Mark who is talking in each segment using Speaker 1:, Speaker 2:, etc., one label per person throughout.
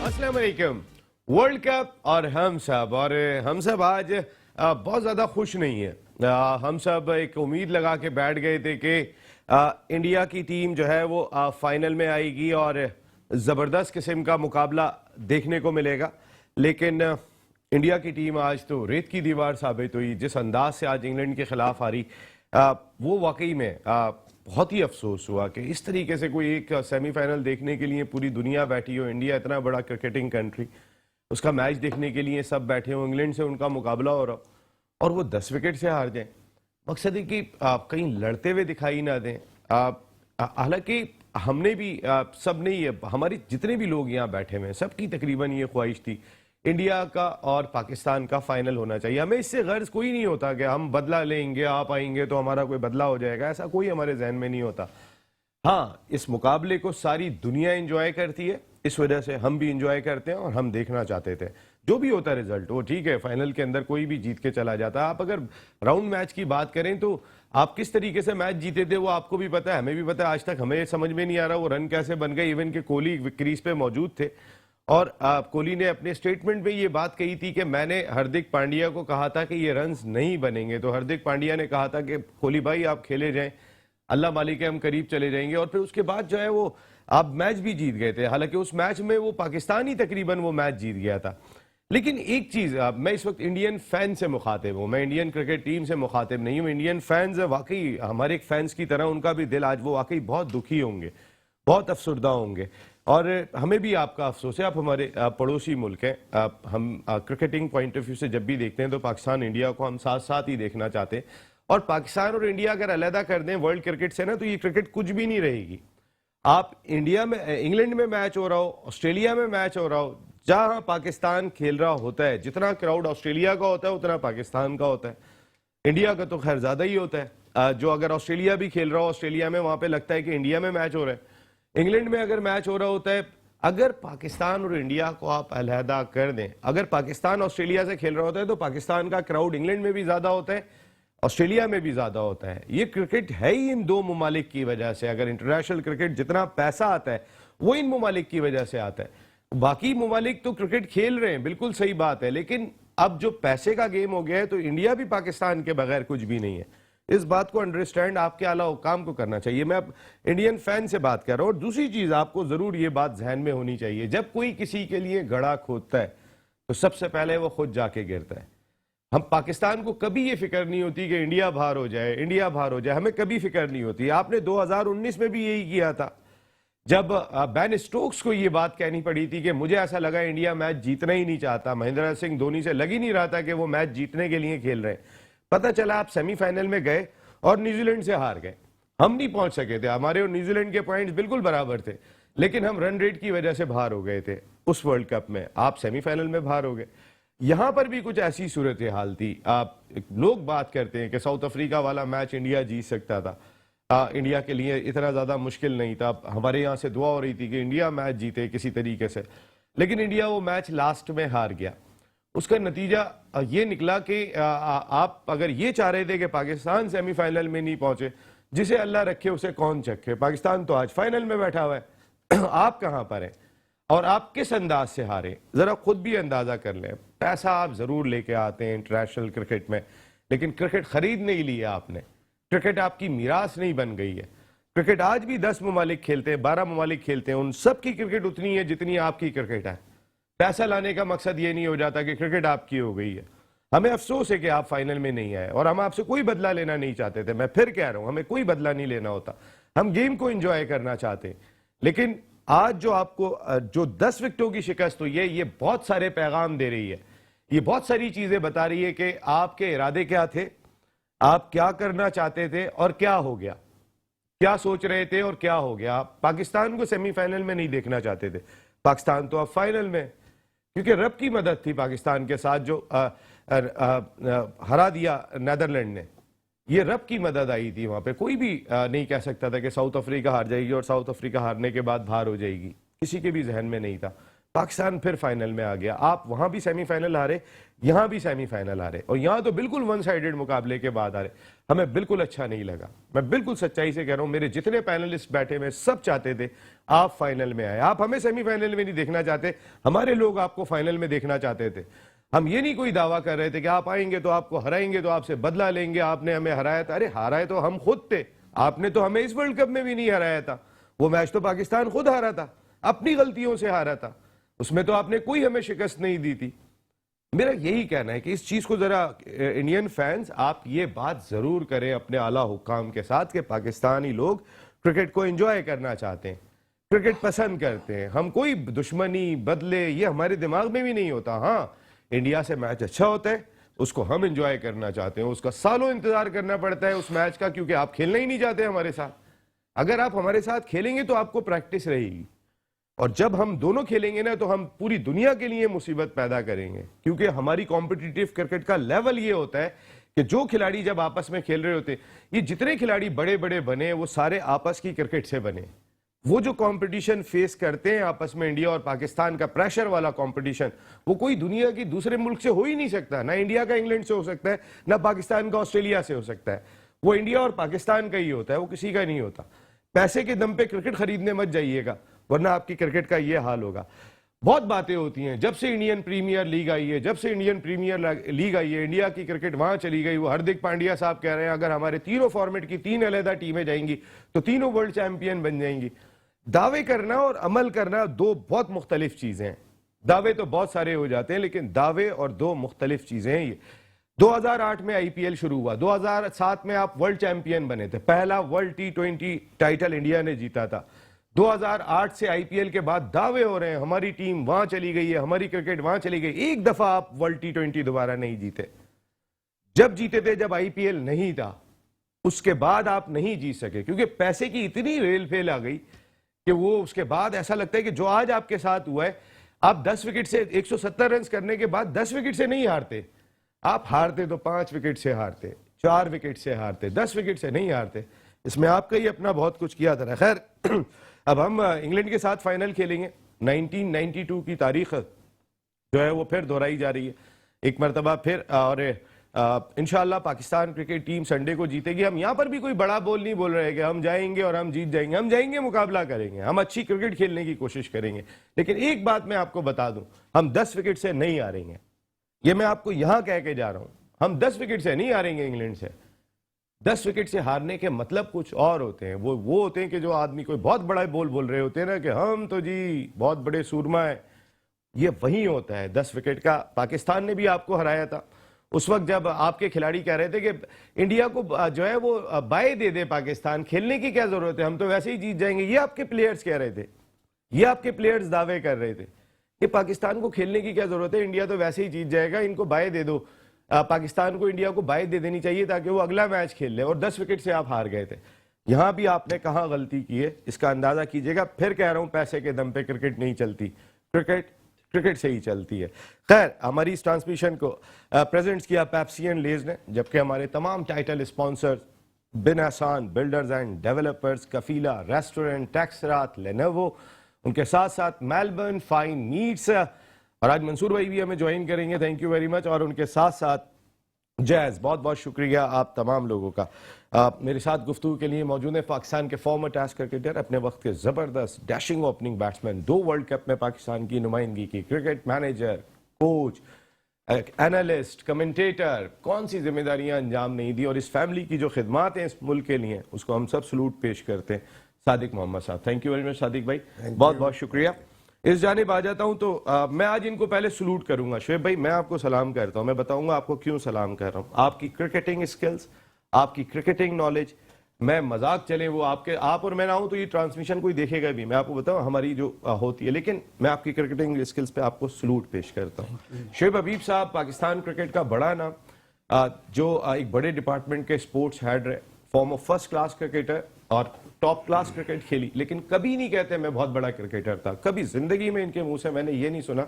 Speaker 1: अस्सलाम वालेकुम। World cup और हम सब आज बहुत ज़्यादा खुश नहीं है। हम सब एक उम्मीद लगा के बैठ गए थे कि इंडिया की टीम जो है वो फाइनल में आएगी और ज़बरदस्त किस्म का मुकाबला देखने को मिलेगा, लेकिन इंडिया की टीम आज तो रेत की दीवार साबित हुई। जिस अंदाज से आज इंग्लैंड के खिलाफ हारी, वो वाकई में बहुत ही अफसोस हुआ कि इस तरीके से कोई एक सेमीफाइनल देखने के लिए पूरी दुनिया बैठी हो। इंडिया इतना बड़ा क्रिकेटिंग कंट्री, उसका मैच देखने के लिए सब बैठे हो, इंग्लैंड से उनका मुकाबला हो रहा हो और वो 10 विकेट से हार जाए। मकसद है कि कहीं लड़ते हुए दिखाई ना दें। हालांकि हमने भी सब नहीं है, हमारी जितने भी लोग यहाँ बैठे हुए हैं सबकी तकरीबन ये ख्वाहिश थी इंडिया का और पाकिस्तान का फाइनल होना चाहिए। हमें इससे गर्ज कोई नहीं होता कि हम बदला लेंगे, आप आएंगे तो हमारा कोई बदला हो जाएगा, ऐसा कोई हमारे जहन में नहीं होता। हाँ, इस मुकाबले को सारी दुनिया एंजॉय करती है, इस वजह से हम भी एंजॉय करते हैं और हम देखना चाहते थे। जो भी होता रिजल्ट वो ठीक है, फाइनल के अंदर कोई भी जीत के चला जाता है। आप अगर राउंड मैच की बात करें तो आप किस तरीके से मैच जीते थे वो आपको भी पता है, हमें भी पता है। आज तक हमें समझ में नहीं आ रहा वो रन कैसे बन गए। इवन के कोहली क्रीज पे मौजूद थे और कोहली ने अपने स्टेटमेंट में ये बात कही थी कि मैंने हार्दिक पांड्या को कहा था कि ये रन्स नहीं बनेंगे, तो हार्दिक पांड्या ने कहा था कि कोहली भाई आप खेले जाएं, अल्लाह मालिक है हम करीब चले जाएंगे। और फिर उसके बाद जो है वो आप मैच भी जीत गए थे। हालांकि उस मैच में वो पाकिस्तान ही तकरीबन वो मैच जीत गया था। लेकिन एक चीज, मैं इस वक्त इंडियन फैन से मुखातिब हूं, मैं इंडियन क्रिकेट टीम से मुखातिब नहीं हूं। इंडियन फैंस वाकई हमारे फैंस की तरह उनका भी दिल आज वो वाकई बहुत दुखी होंगे, बहुत अफसरदा होंगे और हमें भी आपका अफसोस है। आप हमारे पड़ोसी मुल्क हैं। हम क्रिकेटिंग पॉइंट ऑफ व्यू से जब भी देखते हैं तो पाकिस्तान इंडिया को हम साथ साथ ही देखना चाहते हैं। और पाकिस्तान और इंडिया अगर अलहदा कर दें वर्ल्ड क्रिकेट से ना, तो ये क्रिकेट कुछ भी नहीं रहेगी। आप इंडिया में, इंग्लैंड में मैच हो रहा हो, ऑस्ट्रेलिया में मैच हो रहा हो, जहां पाकिस्तान खेल रहा होता है, जितना क्राउड ऑस्ट्रेलिया का होता है उतना पाकिस्तान का होता है। इंडिया का तो खैर ज्यादा ही होता है। जो अगर ऑस्ट्रेलिया भी खेल रहा हो, ऑस्ट्रेलिया में वहां पे लगता है कि इंडिया में मैच हो रहा है। इंग्लैंड में अगर मैच हो रहा होता है, अगर पाकिस्तान और इंडिया को आप अलहदा कर दें, अगर पाकिस्तान ऑस्ट्रेलिया से खेल रहा होता है तो पाकिस्तान का क्राउड इंग्लैंड में भी ज्यादा होता है, ऑस्ट्रेलिया में भी ज्यादा होता है। ये क्रिकेट है ही इन दो ममालिक की वजह से। अगर इंटरनेशनल क्रिकेट जितना पैसा आता है वो इन ममालिक की वजह से आता है। बाकी ममालिक तो क्रिकेट खेल रहे हैं, बिल्कुल सही बात है, लेकिन अब जो पैसे का गेम हो गया है तो इंडिया भी पाकिस्तान के बगैर कुछ भी नहीं है। इस बात को अंडरस्टैंड आपके आला हुकाम को करना चाहिए। मैं अब इंडियन फैन से बात कर रहा हूं। और दूसरी चीज आपको जरूर ये बात जहन में होनी चाहिए, जब कोई किसी के लिए गड़ा खोदता है तो सबसे पहले वो खुद जाके गिरता है। हम पाकिस्तान को कभी ये फिक्र नहीं होती कि इंडिया बाहर हो जाए, इंडिया बाहर हो जाए, हमें कभी फिक्र नहीं होती। आपने 2019 में भी यही किया था, जब बेन स्टोक्स को ये बात कहनी पड़ी थी कि मुझे ऐसा लगा इंडिया मैच जीतना ही नहीं चाहता। महेंद्र सिंह धोनी से लग ही नहीं रहा था कि वो मैच जीतने के लिए खेल रहे हैं। पता चला आप सेमीफाइनल में गए और न्यूजीलैंड से हार गए। हम नहीं पहुंच सके थे, हमारे और न्यूजीलैंड के पॉइंट्स बिल्कुल बराबर थे, लेकिन हम रन रेट की वजह से बाहर हो गए थे उस वर्ल्ड कप में। आप सेमीफाइनल में बाहर हो गए। यहां पर भी कुछ ऐसी सूरत हाल थी। आप लोग बात करते हैं कि साउथ अफ्रीका वाला मैच इंडिया जीत सकता था, इंडिया के लिए इतना ज्यादा मुश्किल नहीं था। हमारे यहां से दुआ हो रही थी कि इंडिया मैच जीते किसी तरीके से, लेकिन इंडिया वो मैच लास्ट में हार गया। उसका नतीजा ये निकला कि आप अगर ये चाह रहे थे कि पाकिस्तान सेमीफाइनल में नहीं पहुंचे, जिसे अल्लाह रखे उसे कौन चखे। पाकिस्तान तो आज फाइनल में बैठा हुआ है, आप कहां पर हैं और आप किस अंदाज से हारे, जरा खुद भी अंदाजा कर लें। पैसा आप जरूर लेके आते हैं इंटरनेशनल क्रिकेट में, लेकिन क्रिकेट खरीद नहीं लिया आपने। क्रिकेट आपकी मीरास नहीं बन गई है। क्रिकेट आज भी 10 ममालिक खेलते हैं, 12 ममालिक खेलते हैं, उन सब की क्रिकेट उतनी है जितनी आपकी क्रिकेट है। पैसा लाने का मकसद ये नहीं हो जाता कि क्रिकेट आपकी हो गई है। हमें अफसोस है कि आप फाइनल में नहीं आए और हम आपसे कोई बदला लेना नहीं चाहते थे। मैं फिर कह रहा हूं, हमें कोई बदला नहीं लेना होता, हम गेम को एंजॉय करना चाहते हैं। लेकिन आज जो आपको जो 10 विकेटों की शिकस्त हुई है, ये बहुत सारे पैगाम दे रही है, ये बहुत सारी चीजें बता रही है कि आपके इरादे क्या थे, आप क्या करना चाहते थे और क्या हो गया, क्या सोच रहे थे और क्या हो गया। आप पाकिस्तान को सेमीफाइनल में नहीं देखना चाहते थे, पाकिस्तान तो अब फाइनल में, क्योंकि रब की मदद थी पाकिस्तान के साथ जो हरा दिया नीदरलैंड ने। ये रब की मदद आई थी वहां पे। कोई भी नहीं कह सकता था कि साउथ अफ्रीका हार जाएगी और साउथ अफ्रीका हारने के बाद बाहर हो जाएगी, किसी के भी जहन में नहीं था। पाकिस्तान फिर फाइनल में आ गया, आप वहां भी सेमीफाइनल हारे, यहां भी सेमीफाइनल आ रहे और यहां तो बिल्कुल वन साइडेड मुकाबले के बाद आ रहे, हमें बिल्कुल अच्छा नहीं लगा। मैं बिल्कुल सच्चाई से कह रहा हूं, मेरे जितने पैनलिस्ट बैठे हुए सब चाहते थे आप फाइनल में आए। आप हमें सेमीफाइनल में नहीं देखना चाहते, हमारे लोग आपको फाइनल में देखना चाहते थे। हम ये नहीं कोई दावा कर रहे थे कि आप आएंगे तो आपको हराएंगे तो आपसे बदला लेंगे, आपने हमें हराया था। अरे हराए तो हम खुद थे, आपने तो हमें इस वर्ल्ड कप में भी नहीं हराया था। वो मैच तो पाकिस्तान खुद हारा था, अपनी गलतियों से हारा था, उसमें तो आपने कोई हमें शिकस्त नहीं दी थी। मेरा यही कहना है कि इस चीज को जरा इंडियन फैंस आप ये बात जरूर करें अपने आला हुक्काम के साथ कि पाकिस्तानी लोग क्रिकेट को एंजॉय करना चाहते हैं, क्रिकेट पसंद करते हैं। हम कोई दुश्मनी बदले ये हमारे दिमाग में भी नहीं होता। हाँ, इंडिया से मैच अच्छा होता है, उसको हम एंजॉय करना चाहते हैं, उसका सालों इंतजार करना पड़ता है उस मैच का, क्योंकि आप खेलना ही नहीं चाहते हमारे साथ। अगर आप हमारे साथ खेलेंगे तो आपको प्रैक्टिस रहेगी, और जब हम दोनों खेलेंगे ना तो हम पूरी दुनिया के लिए मुसीबत पैदा करेंगे, क्योंकि हमारी कॉम्पिटिटिव क्रिकेट का लेवल ये होता है कि जो खिलाड़ी जब आपस में खेल रहे होते, ये जितने खिलाड़ी बड़े बड़े बने वो सारे आपस की क्रिकेट से बने। वो जो कंपटीशन फेस करते हैं आपस में इंडिया और पाकिस्तान का प्रेशर वाला कंपटीशन, वो कोई दुनिया की दूसरे मुल्क से हो ही नहीं सकता। ना इंडिया का इंग्लैंड से हो सकता है, ना पाकिस्तान का ऑस्ट्रेलिया से हो सकता है। वो इंडिया और पाकिस्तान का ही होता है, वो किसी का नहीं होता। पैसे के दम पे क्रिकेट खरीदने मत जाइएगा, वरना आपकी क्रिकेट का ये हाल होगा। बहुत बातें होती हैं, जब से इंडियन प्रीमियर लीग आई है, जब से इंडियन प्रीमियर लीग आई है, इंडिया की क्रिकेट वहां चली गई। वो हार्दिक पांड्या साहब कह रहे हैं अगर हमारे तीनों फॉर्मेट की 3 अलग टीमें जाएंगी तो तीनों वर्ल्ड चैंपियन बन जाएंगी। दावे करना और अमल करना दो बहुत मुख्तलिफ चीजें हैं। दावे तो बहुत सारे हो जाते हैं, लेकिन दावे और दो मुख्तलिफ चीजें हैं। ये 2008 में आईपीएल शुरू हुआ, 2007 में आप वर्ल्ड चैंपियन बने थे, पहला वर्ल्ड T20 टाइटल इंडिया ने जीता था। 2008 से आईपीएल के बाद दावे हो रहे हैं हमारी टीम वहां चली गई है, हमारी क्रिकेट वहां चली गई। एक दफा आप वर्ल्ड T20 दोबारा नहीं जीते। जब जीते थे जब आईपीएल नहीं था, उसके बाद आप नहीं जीत सके, क्योंकि पैसे की इतनी रेल फेल आ गई कि वो उसके बाद ऐसा लगता है कि जो आज आपके साथ हुआ है, आप 10 विकेट से 170 रन करने के बाद 10 विकेट से नहीं हारते। आप हारते तो 5 विकेट से हारते, 4 विकेट से हारते, 10 विकेट से नहीं हारते। इसमें आपका ही अपना बहुत कुछ किया था। खैर अब हम इंग्लैंड के साथ फाइनल खेलेंगे। 1992 की तारीख जो है वो फिर दोहराई जा रही है एक मरतबा फिर, और इंशाल्लाह पाकिस्तान क्रिकेट टीम संडे को जीतेगी। हम यहां पर भी कोई बड़ा बोल नहीं बोल रहे कि हम जाएंगे और हम जीत जाएंगे। हम जाएंगे, मुकाबला करेंगे, हम अच्छी क्रिकेट खेलने की कोशिश करेंगे। लेकिन एक बात मैं आपको बता दूं, हम 10 विकेट से नहीं हारेंगे। ये मैं आपको यहां कह के जा रहा हूं, हम 10 विकेट से नहीं हारेंगे इंग्लैंड से। 10 विकेट से हारने के मतलब कुछ और होते हैं। वो होते हैं कि जो आदमी कोई बहुत बड़ा बोल रहे होते हैं ना कि हम तो जी बहुत बड़े सूरमा है, ये वही होता है 10 विकेट का। पाकिस्तान ने भी आपको हराया था उस वक्त जब आपके खिलाड़ी कह रहे थे कि इंडिया को जो है वो बाय दे दे पाकिस्तान, खेलने की क्या जरूरत है, हम तो वैसे ही जीत जाएंगे। ये आपके प्लेयर्स कह रहे थे, ये आपके प्लेयर्स दावे कर रहे थे कि पाकिस्तान को खेलने की क्या जरूरत है, इंडिया तो वैसे ही जीत जाएगा, इनको बाय दे दो। पाकिस्तान को इंडिया को बाय दे देनी चाहिए ताकि वो अगला मैच खेल ले, और 10 विकेट से आप हार गए थे। यहां भी आपने कहां गलती की है इसका अंदाजा कीजिएगा। फिर कह रहा हूं, पैसे के दम पे क्रिकेट नहीं चलती, क्रिकेट से ही चलती है। खैर, हमारी इस ट्रांसमिशन को प्रेजेंट्स किया पेप्सी एंड लेज ने, जबकि हमारे तमाम टाइटल स्पॉन्सर्स बिन आसान builders and developers, Kafila restaurant, टैक्सरात, लेनोवो, उनके साथ साथ मेलबर्न फाइन नीड्स, और आज मंसूर भाई भी हमें ज्वाइन करेंगे, थैंक यू वेरी मच। और उनके साथ साथ जैज, बहुत बहुत शुक्रिया आप तमाम लोगों का। मेरे साथ गुफ्तगू के लिए मौजूद है पाकिस्तान के फॉर्मर टेस्ट क्रिकेटर, अपने वक्त के जबरदस्त dashing opening batsman, 2 world cup में पाकिस्तान की नुमाइंदगी की, cricket manager, coach, analyst, commentator, कौन सी जिम्मेदारियां अंजाम नहीं दी, और इस फैमिली की जो खिदमात हैं इस मुल्क के लिए, उसको हम सब सलूट पेश करते हैं। सादिक मोहम्मद साहब, thank you very much Sadiq भाई, बहुत बहुत शुक्रिया। इस जानिब आ जाता हूं तो मैं आज इनको पहले सलूट करूंगा। शुएब भाई, मैं आपको सलाम करता हूं, मैं बताऊंगा आपको क्यों सलाम कर रहा हूं। आपकी क्रिकेटिंग स्किल्स, आपकी क्रिकेटिंग नॉलेज, मैं मजाक चले वो आप और मैं ना हूं तो ये ट्रांसमिशन कोई देखेगा भी, मैं आपको बताऊं हमारी जो होती है, लेकिन मैं आपकी क्रिकेटिंग स्किल्स पे आपको सलूट पेश करता हूं। शुएब हबीब साहब पाकिस्तान क्रिकेट का बड़ा नाम, जो एक बड़े डिपार्टमेंट के स्पोर्ट्स हेड रहे, फॉर्मर फर्स्ट क्लास क्रिकेटर और टॉप क्लास क्रिकेट खेली, लेकिन कभी नहीं कहते मैं बहुत बड़ा क्रिकेटर था। कभी जिंदगी में इनके मुंह से मैंने ये नहीं सुना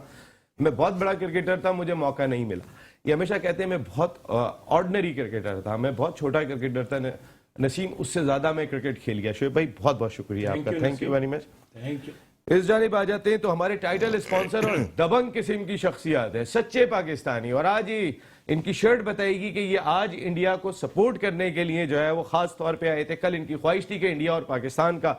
Speaker 1: मैं बहुत बड़ा क्रिकेटर था, मुझे मौका नहीं मिला। ये हमेशा कहते हैं मैं बहुत ऑर्डिनरी क्रिकेटर था, मैं बहुत छोटा क्रिकेटर था, नसीम उससे ज्यादा मैं क्रिकेट खेल गया। शुएब भाई बहुत बहुत शुक्रिया आपका, thank you very much.
Speaker 2: Thank you.
Speaker 1: इस जानिब आ जाते हैं तो हमारे टाइटल स्पॉन्सर और दबंग किस्म की शख्सियत है, सच्चे पाकिस्तानी, और आज ही इनकी शर्ट बताएगी कि ये आज इंडिया को सपोर्ट करने के लिए जो है वो खास तौर पे आए थे। कल इनकी ख्वाहिश थी कि इंडिया और पाकिस्तान का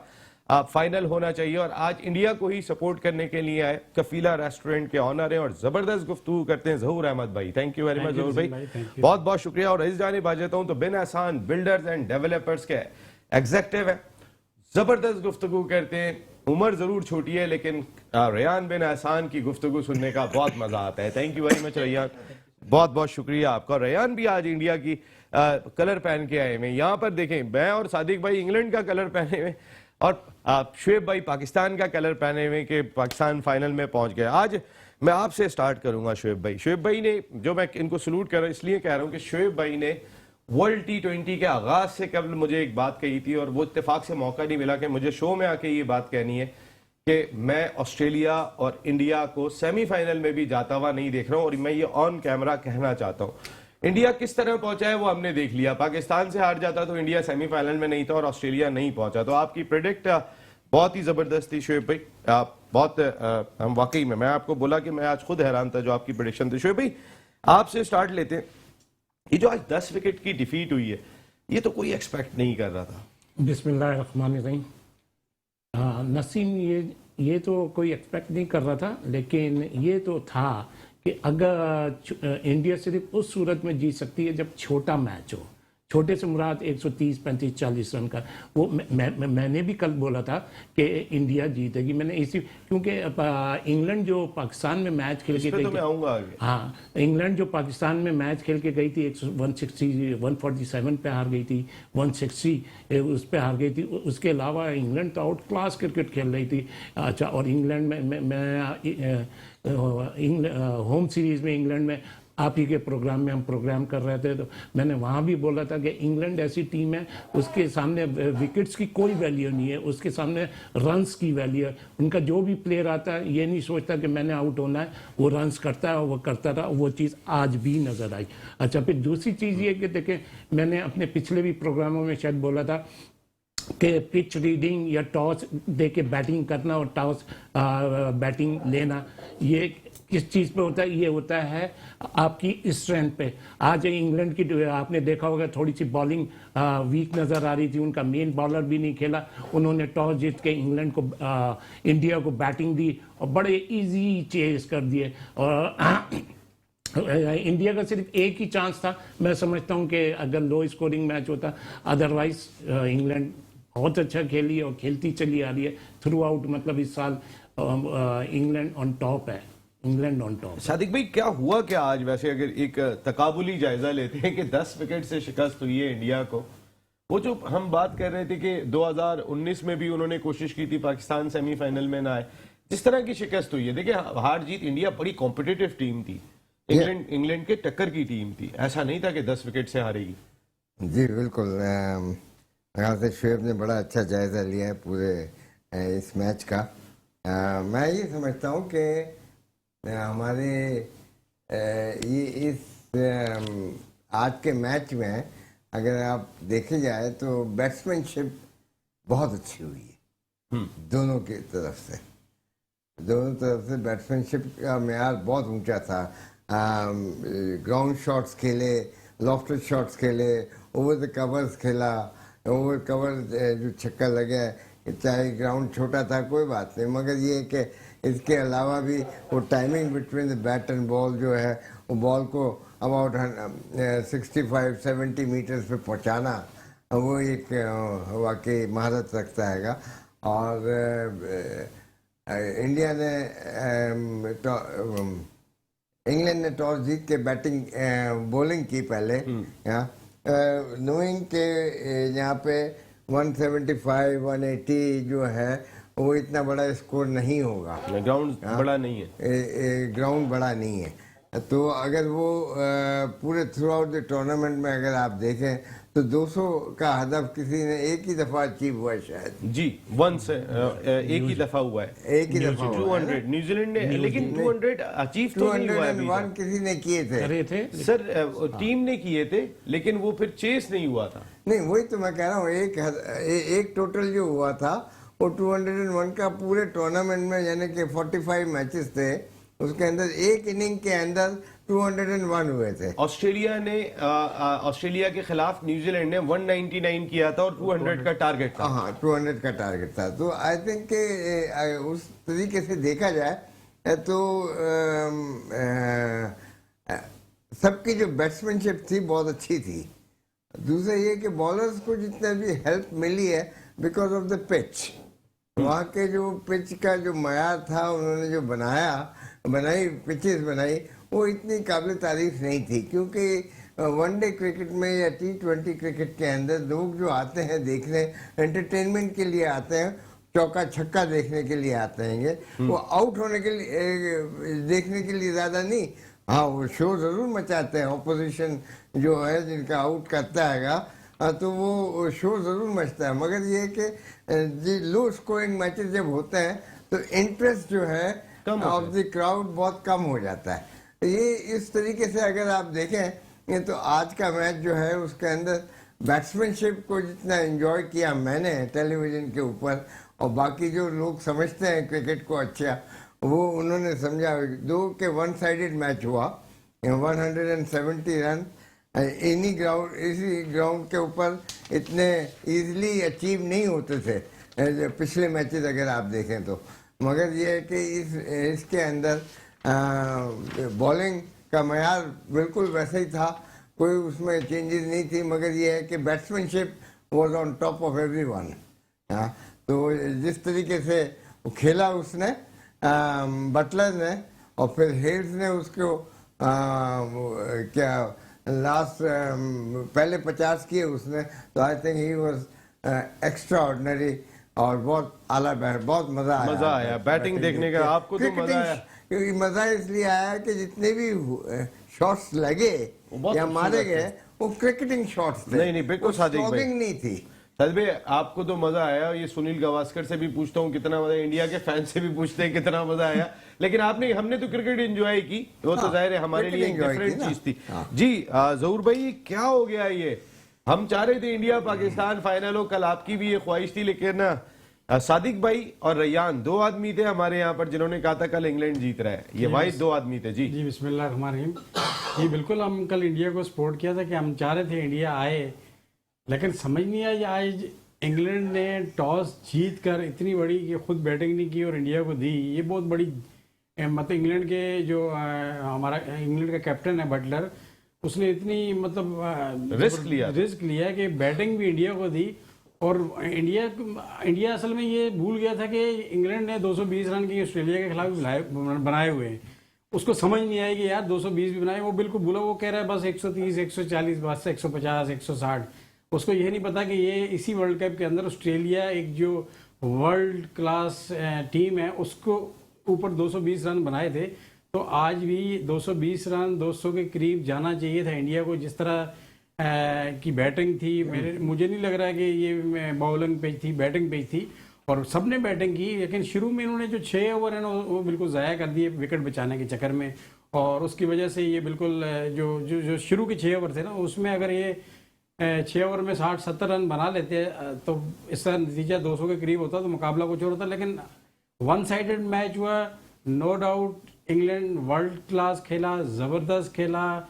Speaker 1: फाइनल होना चाहिए और आज इंडिया को ही सपोर्ट करने के लिए आए। कफीला रेस्टोरेंट के ऑनर हैं और जबरदस्त गुफ्तगू करते हैं जहूर अहमद भाई। थैंक यू वेरी मच जहूर भाई, बहुत बहुत शुक्रिया। और इस जानिब आ जाता हूं तो बिन एहसान बिल्डर्स एंड डेवलपर्स के एग्जेक्टिव है, जबरदस्त गुफ्तगू करते हैं। उम्र जरूर छोटी है लेकिन रेयान बिन एहसान की गुफ्तगू सुनने का बहुत मजा आता है। Thank you very much Ryan, बहुत बहुत शुक्रिया आपका। रेयान भी आज इंडिया की कलर पहन के आए हुए। यहाँ पर देखें, मैं और सादिक भाई इंग्लैंड का कलर पहने हुए और शुएब भाई पाकिस्तान का कलर पहने हुए कि पाकिस्तान फाइनल में पहुंच गया। आज मैं आपसे स्टार्ट करूंगा शुएब भाई। शुएब भाई ने, जो मैं इनको सलूट कर रहा हूं इसलिए कह रहा हूं कि शुएब भाई ने वर्ल्ड T20 के आगाज से कबल मुझे एक बात कही थी और वो इत्तेफाक से मौका नहीं मिला कि मुझे शो में आके ये बात कहनी है कि मैं ऑस्ट्रेलिया और इंडिया को सेमीफाइनल में भी जाता हुआ नहीं देख रहा हूं। और मैं ये ऑन कैमरा कहना चाहता हूं, इंडिया किस तरह पहुंचा है वो हमने देख लिया। पाकिस्तान से हार जाता तो इंडिया सेमीफाइनल में नहीं था और ऑस्ट्रेलिया नहीं पहुंचा। तो आपकी प्रेडिक्ट बहुत ही जबरदस्त थी शुएब भाई, बहुत हम वाकई में, मैं आपको बोला कि मैं आज खुद हैरान था जो आपकी प्रेडिक्शन थी। शुएब भाई आपसे स्टार्ट लेते हैं, ये जो आज 10 विकेट की डिफीट हुई है ये तो कोई एक्सपेक्ट नहीं कर रहा था।
Speaker 2: बिस्मिल्लाहिर्रहमानिर्रहीम। नसीम, ये तो कोई एक्सपेक्ट नहीं कर रहा था, लेकिन ये तो था कि अगर इंडिया सिर्फ उस सूरत में जीत सकती है जब छोटा मैच हो। छोटे से मुराद 130, 35, 40 रन का। वो मैंने भी कल बोला था कि इंडिया जीतेगी। मैंने इसी, क्योंकि इंग्लैंड जो पाकिस्तान में मैच खेल के गई
Speaker 1: तो मैं आऊंगा आगे।
Speaker 2: हाँ, इंग्लैंड जो पाकिस्तान में मैच खेल के गई थी 160, 147 पे हार गई थी, 160 उस पे हार गई थी। उसके अलावा इंग्लैंड तो आउट क्लास क्रिकेट खेल रही थी। अच्छा, और इंग्लैंड में मैं होम सीरीज में इंग्लैंड में आप ही के प्रोग्राम में हम प्रोग्राम कर रहे थे तो मैंने वहाँ भी बोला था कि इंग्लैंड ऐसी टीम है, उसके सामने विकेट्स की कोई वैल्यू नहीं है, उसके सामने रन्स की वैल्यू है। उनका जो भी प्लेयर आता है ये नहीं सोचता कि मैंने आउट होना है, वो रन्स करता है, वो करता रहा। वो चीज़ आज भी नज़र आई। अच्छा, फिर दूसरी चीज़ ये कि देखें, मैंने अपने पिछले भी प्रोग्रामों में शायद बोला था कि पिच रीडिंग या टॉस दे के बैटिंग करना और टॉस बैटिंग लेना, ये किस चीज़ पे होता है? ये होता है आपकी स्ट्रेंथ पे। आज इंग्लैंड की आपने देखा होगा थोड़ी सी बॉलिंग वीक नज़र आ रही थी, उनका मेन बॉलर भी नहीं खेला। उन्होंने टॉस जीत के इंग्लैंड को इंडिया को बैटिंग दी और बड़े इजी चेस कर दिए। और इंडिया का सिर्फ एक ही चांस था, मैं समझता हूं कि अगर लो स्कोरिंग मैच होता, अदरवाइज इंग्लैंड बहुत अच्छा खेली और खेलती चली आ रही है थ्रू आउट। मतलब इस साल इंग्लैंड ऑन टॉप है, इंग्लैंड ऑन टॉप।
Speaker 1: सादिक भाई क्या हुआ क्या आज? वैसे अगर एक तकाबुली जायजा लेते हैं कि 10 विकेट से शिकस्त हुई है इंडिया को, वो जो हम बात कर रहे थे कि 2019 में भी उन्होंने कोशिश की थी पाकिस्तान सेमीफाइनल में ना आए, जिस तरह की शिकस्त हुई है। देखिए हार जीत, इंडिया बड़ी कॉम्पिटिटिव टीम थी, इंग्लैंड के टक्कर की टीम थी, ऐसा नहीं था कि 10 विकेट से हारेगी।
Speaker 3: जी बिल्कुल, से शुएब ने बड़ा अच्छा जायजा लिया है पूरे इस मैच का। मैं ये समझता हूँ कि हमारे ये इस आज के मैच में अगर आप देखे जाए तो बैट्समैनशिप बहुत अच्छी हुई है दोनों की तरफ से। दोनों तरफ से बैट्समैनशिप का मेयार बहुत ऊंचा था। ग्राउंड शॉट्स खेले, लॉफ्टेड शॉट्स खेले, ओवर द कवर्स खेला, ओवर कवर जो छक्का लगे, चाहे ग्राउंड छोटा था कोई बात नहीं, मगर ये कि इसके अलावा भी वो timing between the bat and ball जो है, वो बॉल को अबाउट 65-70 मीटर्स पे पहुंचाना, वो एक वाकई महारत रखता है। और इंडिया ने इंग्लैंड ने टॉस जीत के बैटिंग बॉलिंग की पहले, नोइंग के यहाँ पे 175, 180 जो है वो इतना बड़ा स्कोर नहीं होगा,
Speaker 1: ग्राउंड बड़ा नहीं है,
Speaker 3: ग्राउंड बड़ा नहीं है। तो अगर वो पूरे थ्रू आउट द टूर्नामेंट में अगर आप देखें तो 200 का हदफ किसी ने एक ही दफा अचीव हुआ है शायद।
Speaker 1: जी, वंस एक ही दफा हुआ है,
Speaker 3: एक ही दफा
Speaker 1: 200 न्यूजीलैंड ने, लेकिन 200 अचीव तो नहीं हुआ है।
Speaker 3: 201 किसी ने किए थे
Speaker 1: सर, टीम ने किए थे लेकिन वो फिर चेस नहीं हुआ था।
Speaker 3: नहीं, वही तो मैं कह रहा हूँ, एक टोटल जो हुआ था वो 201 का पूरे टूर्नामेंट में यानी कि 45 मैचेस थे, उसके अंदर एक इनिंग के अंदर 201 हुए थे।
Speaker 1: ऑस्ट्रेलिया के खिलाफ न्यूजीलैंड ने 199 किया था और 200 का टारगेट था।
Speaker 3: हाँ, 200 का टारगेट था। तो आई थिंक कि उस तरीके से देखा जाए तो सबकी जो बैट्समैनशिप थी बहुत अच्छी थी। दूसरा ये कि बॉलर्स को जितना भी हेल्प मिली है बिकॉज ऑफ द पिच, वहाँ के जो पिच का जो मयार था उन्होंने जो बनाई पिचेस बनाई, वो इतनी काबिल तारीफ नहीं थी, क्योंकि वनडे क्रिकेट में या T20 क्रिकेट के अंदर लोग जो आते हैं देखने, एंटरटेनमेंट के लिए आते हैं, चौका छक्का देखने के लिए आते हैं, वो आउट होने के लिए देखने के लिए ज़्यादा नहीं। हाँ, वो शो ज़रूर मचाते हैं, ऑपोजिशन जो है जिनका आउट करता है तो वो शो ज़रूर मचता है, मगर ये कि लो स्कोरिंग मैचेस जब होते हैं तो इंटरेस्ट जो है ऑफ द क्राउड बहुत कम हो जाता है। ये इस तरीके से अगर आप देखें तो आज का मैच जो है उसके अंदर बैट्समैनशिप को जितना एंजॉय किया मैंने टेलीविज़न के ऊपर, और बाकी जो लोग समझते हैं क्रिकेट को अच्छा, वो उन्होंने समझा। दो के वन साइडेड मैच हुआ, 170 रन इसी ग्राउंड के ऊपर इतने इजीली अचीव नहीं होते थे पिछले मैचेस अगर आप देखें तो। मगर ये है कि इसके अंदर बॉलिंग का मयार बिल्कुल वैसा ही था, कोई उसमें चेंजेस नहीं थी, मगर ये है कि batsmanship was on top of everyone. तो जिस तरीके से वो खेला उसने बटलर ने, और फिर हेल्स ने उसको क्या लास्ट पहले 50 किए उसने, तो I think he was extra ordinary और बहुत आला बैट, बहुत मजा आया
Speaker 1: बैटिंग देखने का। आपको तो मजा आया?
Speaker 3: क्योंकि मजा इसलिए आया कि जितने भी शॉट्स लगे या मारे गए वो क्रिकेटिंग शॉट्स थे।
Speaker 1: नहीं बिल्कुल सादिक भाई,
Speaker 3: नहीं थी।
Speaker 1: सादिक भाई आपको तो मजा आया, ये सुनील गावस्कर से भी पूछता हूँ कितना मजा, इंडिया के फैन से भी पूछते हैं कितना मजा आया, लेकिन हमने तो क्रिकेट एंजॉय की, वो तो जाहिर है हमारे लिए डिफरेंट चीज थी। जी जहूर भाई, क्या हो गया ये? हम चाह रहे थे इंडिया पाकिस्तान फाइनल हो, कल आपकी भी ये ख्वाहिश थी, लेकिन सादिक भाई और रैयान दो आदमी थे हमारे यहाँ पर जिन्होंने कहा था कल इंग्लैंड जीत रहा है, ये भाई दो आदमी थे। जी
Speaker 4: बिस्मिल्लाह रहमान रहीम। जी बिल्कुल, हम कल इंडिया को सपोर्ट किया था कि हम चाह रहे थे इंडिया आए, लेकिन समझ नहीं आया आज इंग्लैंड ने टॉस जीत कर इतनी बड़ी कि खुद बैटिंग नहीं की और इंडिया को दी। ये बहुत बड़ी मतलब इंग्लैंड के जो हमारा इंग्लैंड का कैप्टन है बटलर, उसने इतनी मतलब रिस्क लिया कि बैटिंग भी इंडिया को दी। और इंडिया असल में ये भूल गया था कि इंग्लैंड ने 220 रन की ऑस्ट्रेलिया के खिलाफ बनाए हुए हैं, उसको समझ नहीं आया कि यार 220 भी बनाए, वो बिल्कुल भूला, वो कह रहा है बस 130 140 बस 150 160। उसको ये नहीं पता कि ये इसी वर्ल्ड कप के अंदर ऑस्ट्रेलिया एक जो वर्ल्ड क्लास टीम है उसको ऊपर 220 रन बनाए थे। तो आज भी 220 रन 200 के करीब जाना चाहिए था इंडिया को, जिस तरह की बैटिंग थी। मुझे नहीं लग रहा कि ये बॉलिंग पेज थी, बैटिंग पेज थी, और सबने बैटिंग की, लेकिन शुरू में इन्होंने जो 6 ओवर है ना वो बिल्कुल ज़ाया कर दिए विकेट बचाने के चक्कर में, और उसकी वजह से ये बिल्कुल जो शुरू के 6 ओवर थे ना उसमें अगर ये 6 ओवर में 60-70 रन बना लेते तो इसका नतीजा 200 के करीब होता, तो मुकाबला कुछ और होता। लेकिन वन साइडेड मैच हुआ, no doubt England world class खेला, ज़बरदस्त खेला,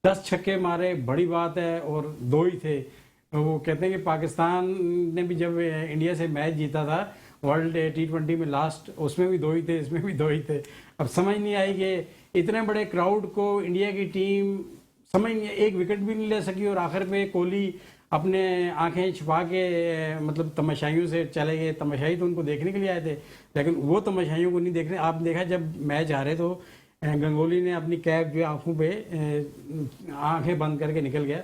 Speaker 4: 10 छक्के मारे, बड़ी बात है, और 2 ही थे। वो कहते हैं कि पाकिस्तान ने भी जब इंडिया से मैच जीता था वर्ल्ड T20 में लास्ट, उसमें भी 2 ही थे, इसमें भी 2 ही थे। अब समझ नहीं आई कि इतने बड़े क्राउड को इंडिया की टीम समझ नहीं, एक विकेट भी नहीं ले सकी, और आखिर में कोहली अपने आंखें छिपा के मतलब तमाशाइयों से चले गए। तमाशाई तो उनको देखने के लिए आए थे, लेकिन वो तमाशाइयों को नहीं देखने। आप देखा जब मैच हारे तो गंगोली ने अपनी कैप जो आंखों पे आंखें बंद करके निकल गया।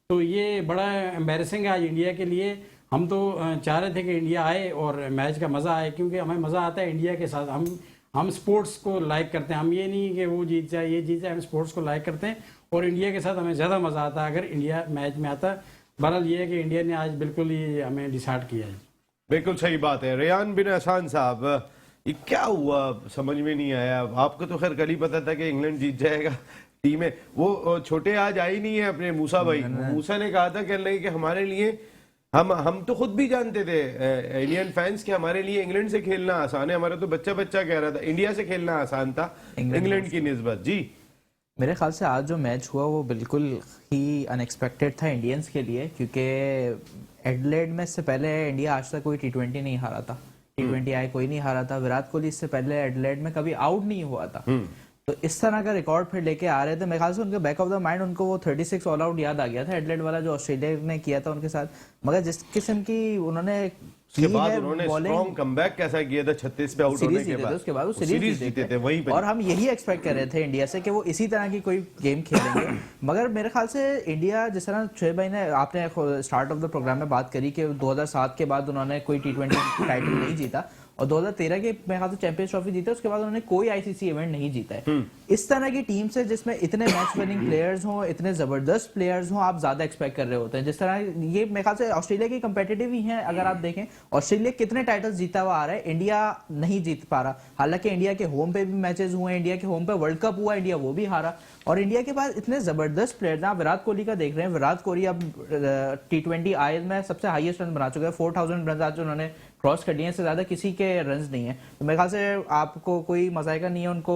Speaker 4: तो ये बड़ा एम्बैरेसिंग है आज इंडिया के लिए। हम तो चाह रहे थे कि इंडिया आए और मैच का मज़ा आए, क्योंकि हमें मज़ा आता है इंडिया के साथ। हम स्पोर्ट्स को लाइक करते हैं, हम ये नहीं कि वो जीत जाए ये जीत जाए, हम स्पोर्ट्स को लाइक करते हैं, और इंडिया के साथ हमें ज़्यादा मज़ा आता है अगर इंडिया मैच में आता। बहरहाल ये है कि इंडिया ने आज बिल्कुल ही हमें डिसाइड किया है।
Speaker 1: बिल्कुल सही बात है। रेयान बिन हसन साहब, ये क्या हुआ समझ में नहीं आया। आपको तो खैर कल ही पता था कि इंग्लैंड जीत जाएगा, टीम है वो छोटे आज आई नहीं है अपने मूसा भाई। मूसा ने कहा था कि हमारे लिए हम तो खुद भी जानते थे इंडियन फैंस कि हमारे लिए इंग्लैंड से खेलना आसान है। हमारा तो बच्चा बच्चा कह रहा था इंडिया से खेलना आसान था इंग्लैंड की निस्बत। जी
Speaker 5: मेरे ख्याल से आज जो मैच हुआ वो बिल्कुल ही अनएक्सपेक्टेड था इंडियंस के लिए, क्योंकि एडलेड में इससे पहले इंडिया आज तक कोई T20 नहीं हारा था। T20 आए कोई नहीं हारा था। विराट कोहली इससे पहले एडलेड में कभी आउट नहीं हुआ था। तो इस तरह का रिकॉर्ड फिर लेके आ रहे थे। मेरे ख्याल से उनके बैक ऑफ द माइंड उनको वो 36 ऑल आउट याद आ गया था एडलेड वाला जो ऑस्ट्रेलिया ने किया था उनके साथ। मगर जिस किस्म की उन्होंने
Speaker 1: उसके बाद उन्होंने स्ट्रॉन्ग कमबैक कैसा किया था 36 पे आउट होने के बाद,
Speaker 5: उसके बाद वो
Speaker 1: सीरीज जीते थे वहीं पे।
Speaker 5: और हम यही एक्सपेक्ट कर रहे थे इंडिया से कि वो इसी तरह की कोई गेम खेलेंगे। मगर मेरे ख्याल से इंडिया, जिस तरह शोएब भाई ने, आपने स्टार्ट ऑफ द प्रोग्राम में बात करी कि 2007 के बाद उन्होंने कोई T20 टाइटल नहीं जीता और 2013 के मेरे ख्याल से चैंपियंस ट्रॉफी जीता, उसके बाद उन्होंने कोई आईसीसी इवेंट नहीं जीता है। इस तरह की टीम से जिसमें इतने मैच विनिंग प्लेयर्स हों, इतने जबरदस्त प्लेयर्स हों, आप ज्यादा एक्सपेक्ट कर रहे होते हैं। जिस तरह ये मेरे ख्याल से ऑस्ट्रेलिया की कंपेटिटिव ही है। अगर आप देखें ऑस्ट्रेलिया कितने टाइटल्स जीता हुआ आ रहा है, इंडिया नहीं जीत पा रहा। हालांकि इंडिया के होम पे भी मैचेस हुए, इंडिया के होम पे वर्ल्ड कप हुआ, इंडिया वो भी हारा। और इंडिया के पास इतने जबरदस्त प्लेयर्स हैं। आप विराट कोहली का देख रहे हैं, विराट कोहली अब T20 आईएल में सबसे हाईएस्ट रन बना चुके हैं। 4000 रन आज उन्होंने क्रॉस कर दिए, इससे ज्यादा किसी के रन्स नहीं है। तो मेरे ख्याल से आपको कोई मजायका नहीं है उनको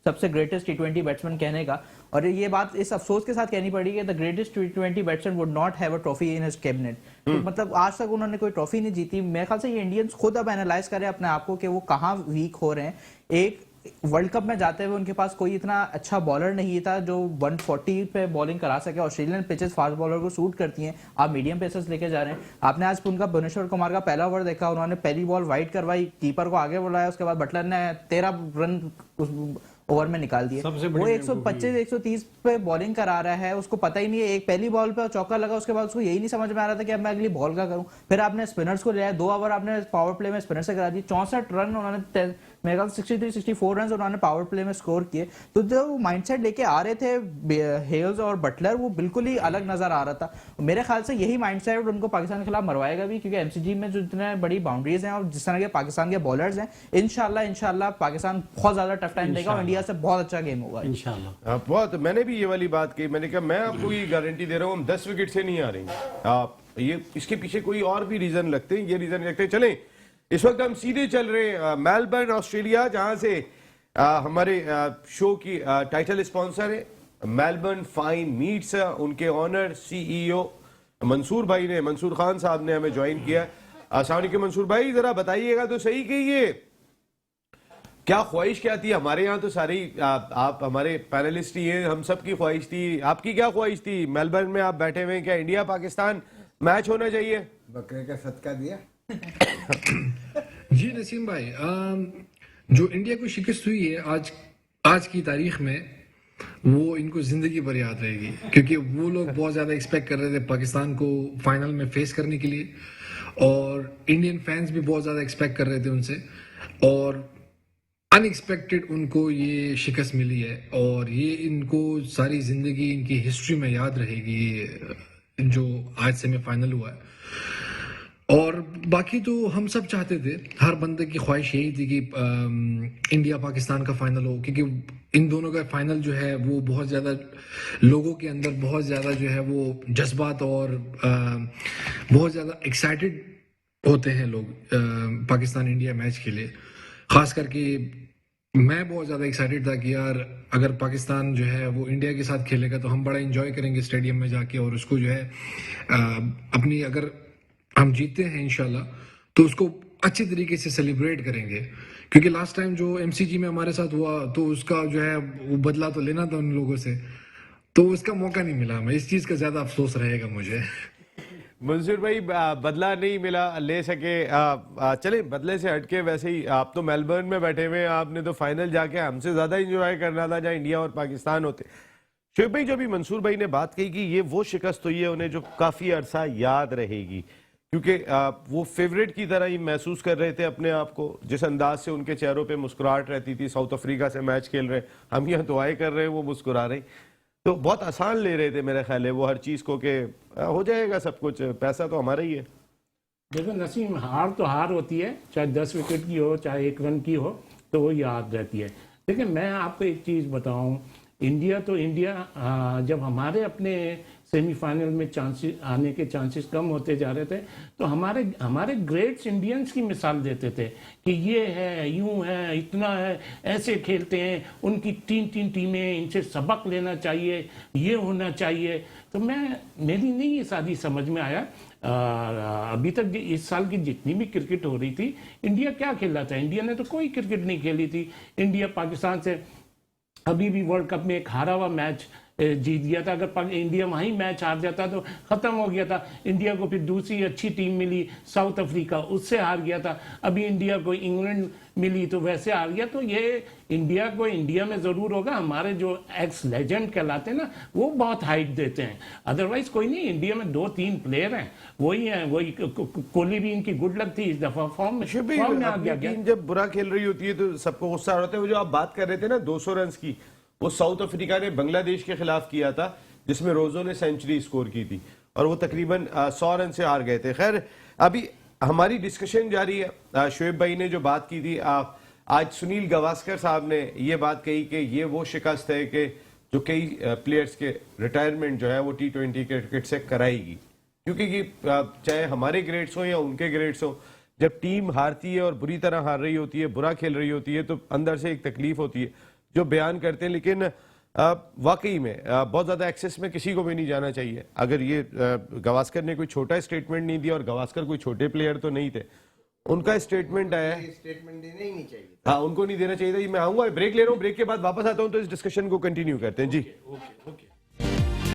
Speaker 5: सबसे ग्रेटेस्ट T20 बैट्समैन कहने का। और ये बात इस अफसोस के साथ कहनी पड़ी कि the greatest T20 batsman would not have a trophy in his cabinet. तो मतलब आज तक उन्होंने कोई ट्रॉफी नहीं जीती। मेरे ख्याल से ये इंडियंस खुद अब एनालाइज करें अपने आप को कि वो कहाँ वीक हो रहे हैं। एक वर्ल्ड कप में जाते हुए उनके पास कोई इतना अच्छा बॉलर नहीं था जो 140 पे बॉलिंग करा सके। ऑस्ट्रेलियन पिचेस फास्ट बॉलर को सूट करती हैं। आप मीडियम पेसर्स लेके जा रहे हैं। आपने आज उनका भुवनेश्वर कुमार का पहला ओवर देखा, उन्होंने पहली बॉल वाइड करवाई, कीपर को आगे बुलाया, उसके बाद बटलर ने 13 रन उस ओवर में निकाल दिए। वो 125-130 पे बॉलिंग करा रहा है, उसको पता ही नहीं है। एक पहली बॉल पे चौका लगा, उसके बाद उसको यही नहीं समझ में आ रहा था कि अब मैं अगली बॉल का करूं। फिर आपने स्पिनर्स को लिया, 2 ओवर आपने पावर प्ले में स्पिनर से करा दी, 64 रन उन्होंने, मेरे ख्याल 63-64 रन उन्होंने पावर प्ले में स्कोर किए। तो जो माइंडसेट लेके आ रहे थे हेल्स और बटलर, वो बिल्कुल ही अलग नजर आ रहा था। मेरे ख्याल से यही माइंडसेट उनको पाकिस्तान के खिलाफ मरवाएगा भी, क्योंकि एमसीजी में जो इतने बड़ी बाउंड्रीज हैं और जिस तरह के पाकिस्तान के बॉलर्स हैं, इंशाल्लाह पाकिस्तान बहुत ज्यादा टफ टाइम देगा और इंडिया से बहुत अच्छा गेम होगा
Speaker 4: इंशाल्लाह।
Speaker 1: बहुत, मैंने भी ये वाली बात कही। मैंने कहा मैं आपको ये गारंटी दे रहा हूँ हम 10 विकेट से नहीं हारेंगे। आप ये इसके पीछे कोई और भी रीजन लगते हैं, ये रीजन लगते हैं। चलें इस वक्त हम सीधे चल रहे हैं मेलबर्न ऑस्ट्रेलिया, जहां से हमारे शो की टाइटल स्पॉन्सर है मेलबर्न फाइन मीट्स। उनके ऑनर CEO मंसूर भाई ने, मंसूर खान साहब ने हमें ज्वाइन किया। अस्सलाम वालेकुम मंसूर भाई, जरा बताइएगा तो सही कि ये क्या ख्वाहिश क्या थी? हमारे यहाँ तो सारी आप हमारे पैनलिस्ट ही हैं, हम सब की ख्वाहिश थी। आपकी क्या ख्वाहिश थी? मेलबर्न में आप बैठे हुए हैं, क्या इंडिया पाकिस्तान मैच होना चाहिए?
Speaker 3: बकरे का सदका दिया।
Speaker 6: जी नसीम भाई, जो इंडिया को शिकस्त हुई है आज की तारीख में, वो इनको जिंदगी भर याद रहेगी। क्योंकि वो लोग बहुत ज्यादा एक्सपेक्ट कर रहे थे पाकिस्तान को फाइनल में फेस करने के लिए, और इंडियन फैंस भी बहुत ज्यादा एक्सपेक्ट कर रहे थे उनसे, और अनएक्सपेक्टेड उनको ये शिकस्त मिली है। और ये इनको सारी जिंदगी, इनकी हिस्ट्री में याद रहेगी जो आज सेमीफाइनल हुआ है। और बाकी तो हम सब चाहते थे, हर बंदे की ख्वाहिश यही थी कि इंडिया पाकिस्तान का फाइनल हो, क्योंकि इन दोनों का फाइनल जो है वो बहुत ज़्यादा लोगों के अंदर बहुत ज़्यादा जो है वो जज्बात और बहुत ज़्यादा एक्साइटेड होते हैं लोग पाकिस्तान इंडिया मैच के लिए। ख़ास करके मैं बहुत ज़्यादा एक्साइटेड था कि यार अगर पाकिस्तान जो है वो इंडिया के साथ खेलेगा तो हम बड़ा इंजॉय करेंगे स्टेडियम में जाके, और उसको जो है अपनी, अगर हम जीते हैं इंशाल्लाह तो उसको अच्छे तरीके से सेलिब्रेट करेंगे। क्योंकि लास्ट टाइम जो MCG में हमारे साथ हुआ तो उसका जो है वो बदला तो लेना था उन लोगों से, तो उसका मौका नहीं मिला। मैं इस चीज़ का ज़्यादा अफसोस रहेगा मुझे।
Speaker 1: मंसूर भाई, बदला नहीं मिला, ले सके, चले बदले से हटके, वैसे ही आप तो मेलबर्न में बैठे हुए हैं, आपने तो फाइनल जाके हमसे ज़्यादा इंजॉय करना था जहाँ इंडिया और पाकिस्तान होते। शोएब भाई, जो अभी मंसूर भाई ने बात कही कि ये वो शिकस्त हुई है उन्हें जो काफ़ी अरसा याद रहेगी, क्योंकि वो फेवरेट की तरह ही महसूस कर रहे थे अपने आप को। जिस अंदाज से उनके चेहरों पे मुस्कुराहट रहती थी, साउथ अफ्रीका से मैच खेल रहे, हम यहाँ दुआएं कर रहे हैं, वो मुस्कुरा रहे, तो बहुत आसान ले रहे थे मेरा ख्याल है वो हर चीज़ को, कि हो जाएगा सब कुछ, पैसा तो हमारा ही है।
Speaker 2: देखो नसीम, हार तो हार होती है, चाहे 10 विकेट की हो चाहे 1 रन की हो, तो वो याद रहती है। लेकिन मैं आपको एक चीज़ बताऊं, इंडिया तो इंडिया, जब हमारे अपने सेमीफाइनल में चांसेस आने के चांसेस कम होते जा रहे थे, तो हमारे ग्रेट्स इंडियंस की मिसाल देते थे कि ये है, यूं है, इतना है, ऐसे खेलते हैं, उनकी 3 टीमें, इनसे सबक लेना चाहिए, ये होना चाहिए। तो मेरी नहीं ये शादी समझ में आया। अभी तक इस साल की जितनी भी क्रिकेट हो रही थी, इंडिया क्या खेला था? इंडिया ने तो कोई क्रिकेट नहीं खेली थी। इंडिया पाकिस्तान से अभी भी वर्ल्ड कप में एक हारा हुआ मैच जीत गया था। अगर इंडिया वहीं मैच हार जाता तो खत्म हो गया था। इंडिया को फिर दूसरी अच्छी टीम मिली साउथ अफ्रीका, उससे हार गया था। अभी इंडिया को इंग्लैंड मिली तो वैसे हार गया। तो ये इंडिया को इंडिया में जरूर होगा। हमारे जो एक्स लेजेंड कहलाते हैं ना, वो बहुत हाइट देते हैं, अदरवाइज कोई नहीं। इंडिया में 2-3 प्लेयर हैं, वही हैं, वही कोहली भी इनकी गुड लक थी इस दफा फॉर्म में आ
Speaker 1: अपनी
Speaker 2: गया।
Speaker 1: टीम जब बुरा खेल रही होती है तो सबको गुस्सा आ रहा है। वो जो आप बात कर रहे थे ना 200 रन की, वो साउथ अफ्रीका ने बांग्लादेश के खिलाफ किया था, जिसमें रोजो ने सेंचुरी स्कोर की थी और वो तकरीबन 100 रन से हार गए थे। खैर, अभी हमारी डिस्कशन जारी है। शोएब भाई ने जो बात की थी, आज सुनील गावस्कर साहब ने ये बात कही कि ये वो शिकस्त है कि जो कई प्लेयर्स के रिटायरमेंट जो है वो T20 क्रिकेट से कराएगी, क्योंकि ये चाहे हमारे ग्रेड्स हो या उनके ग्रेड्स हो, जब टीम हारती है और बुरी तरह हार रही होती है, बुरा खेल रही होती है, तो अंदर से एक तकलीफ होती है जो बयान करते हैं। लेकिन वाकई में बहुत ज़्यादा एक्सेस में किसी को भी नहीं जाना चाहिए। अगर ये गावस्कर ने कोई छोटा स्टेटमेंट नहीं दिया, और गावस्कर कोई छोटे प्लेयर तो नहीं थे, उनका स्टेटमेंट आया है,
Speaker 3: स्टेटमेंट देना ही नहीं चाहिए।
Speaker 1: हाँ, उनको नहीं देना चाहिए था। मैं आऊंगा, ब्रेक ले रहा हूँ, ब्रेक के बाद वापस आता हूँ तो इस डिस्कशन को कंटिन्यू करते हैं जी।
Speaker 2: ओके।